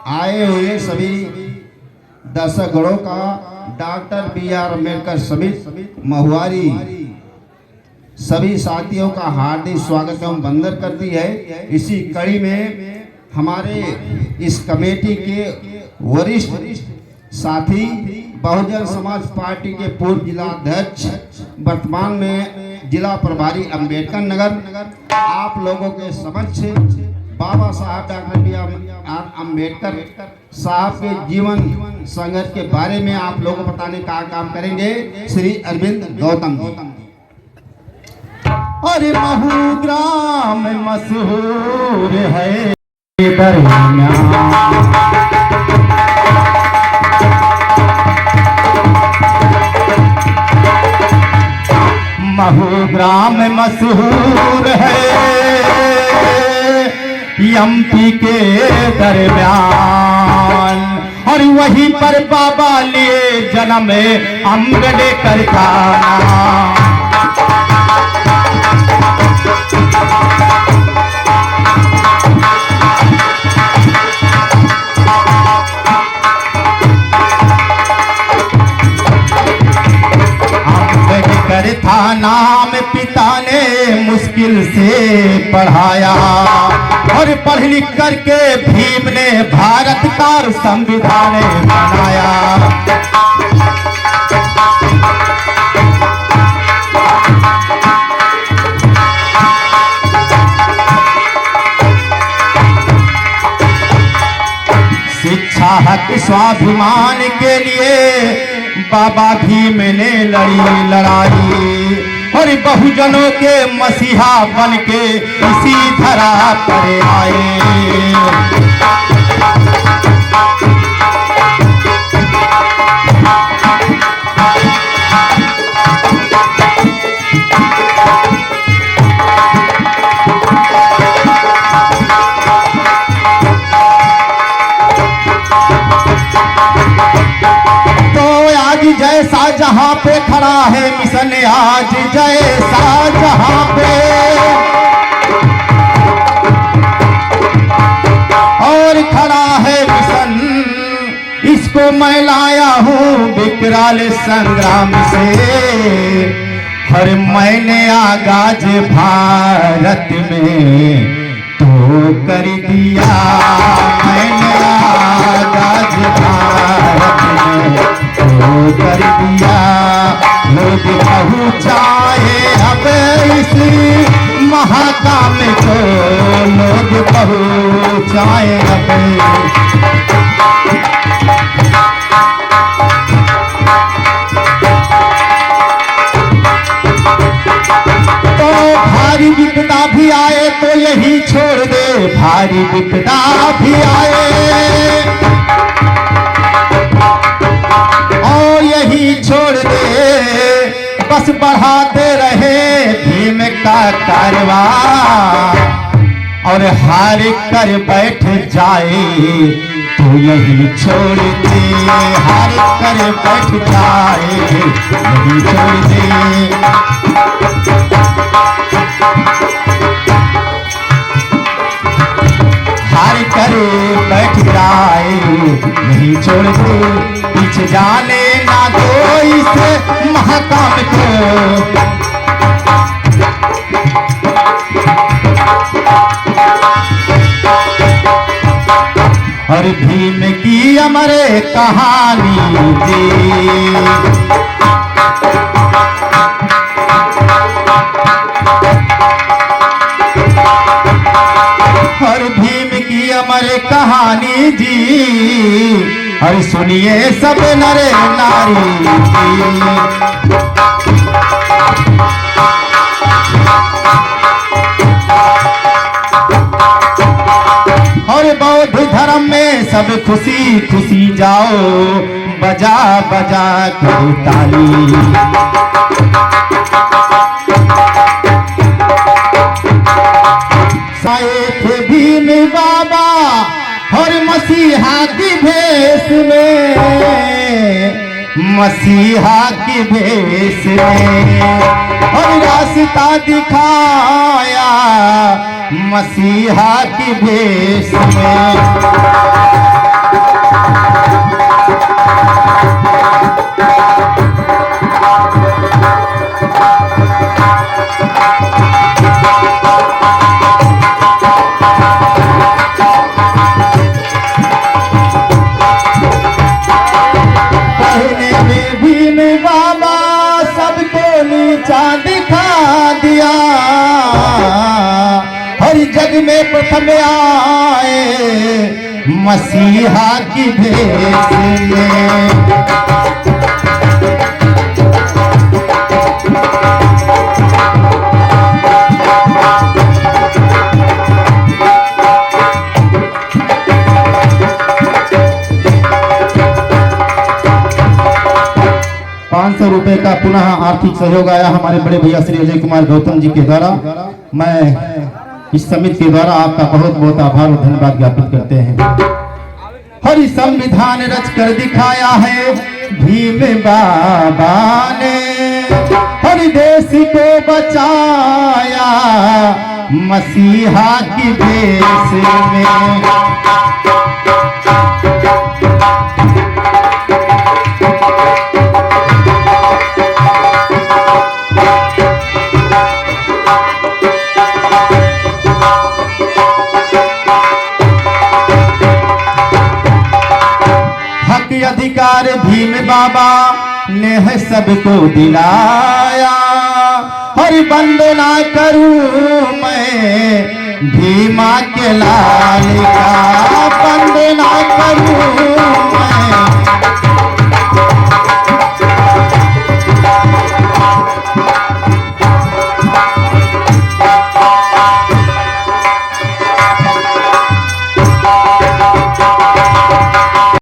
आए हुए सभी दर्शकगणों का डॉक्टर बी.आर. अम्बेडकर समिति महुआरी सभी साथियों का हार्दिक स्वागत एवं वंदन करती है। इसी कड़ी में हमारे इस कमेटी के वरिष्ठ साथी बहुजन समाज पार्टी के पूर्व जिला अध्यक्ष वर्तमान में जिला प्रभारी अम्बेडकर नगर आप लोगों के समक्ष बाबा साहब डॉक्टर बी.आर. अम्बेडकर साहब के जीवन संघर्ष के बारे में आप लोगों को बताने का काम करेंगे श्री अरविंद गौतम जी। अरे महू ग्राम मशहूर है महू ग्राम मशहूर है एमपी के दरमियान, और वहीं पर बाबा लिए जन्म अम्बेडकर का नाम। अम्बेडकर था नाम, पिता ने मुश्किल से पढ़ाया, और पढ़ लिख करके भीम ने भारत का संविधान बनाया। शिक्षा हक स्वाभिमान के लिए बाबा भीम ने लड़ी लड़ाई, और बहुजनों के मसीहा बन के इसी धरा पर आए। जैसा जहां पे खड़ा है मिशन, आज जैसा जहां पे, और खड़ा है मिशन, इसको मैं लाया हूं विकराल संग्राम से। हर मैंने आगाज भारत में तो कर दिया, मैंने आगाज भारत में तो कर दिया। लोग पहुँचाए अब इस महाकाम को, लोग पहुँचाए अब। तो भारी विपदा भी आए तो यही छोड़ दे, भारी विपदा भी आए यही छोड़ दे, बस बढ़ाते रहे भीम का कारवा, और हार कर बैठ जाए तो यही छोड़ दे, हार कर बैठ जाए यही छोड़ दे। हार कर बैठ जाए यही छोड़ दे, पीछे जाने ना दो इस महाकाम को। और भीम की अमर कहानी थी, और भीम की अमर कहानी जी, और सुनिए सब नर नारी की। और बौद्ध धर्म में सब खुशी खुशी जाओ, बजा बजा कर ताली। साए थे भीम बाबा और मसीहा की भेष में, मसीहा की भेष में, और रास्ता दिखाया मसीहा की भेष में। में प्रथम आए मसीहा की भेष में। 500 रुपए का पुनः आर्थिक सहयोग आया हमारे बड़े भैया श्री अजय कुमार गौतम जी के द्वारा। मैं इस समिति के द्वारा आपका बहुत बहुत आभार और धन्यवाद ज्ञापित करते हैं। हरि संविधान रच कर दिखाया है भीम बाबा ने, हर देश को बचाया मसीहा की भेष में। अधिकार भीम बाबा ने है सबको दिलाया, हरि वंदना करूं मैं भीमा के लाल का, वंदना करूं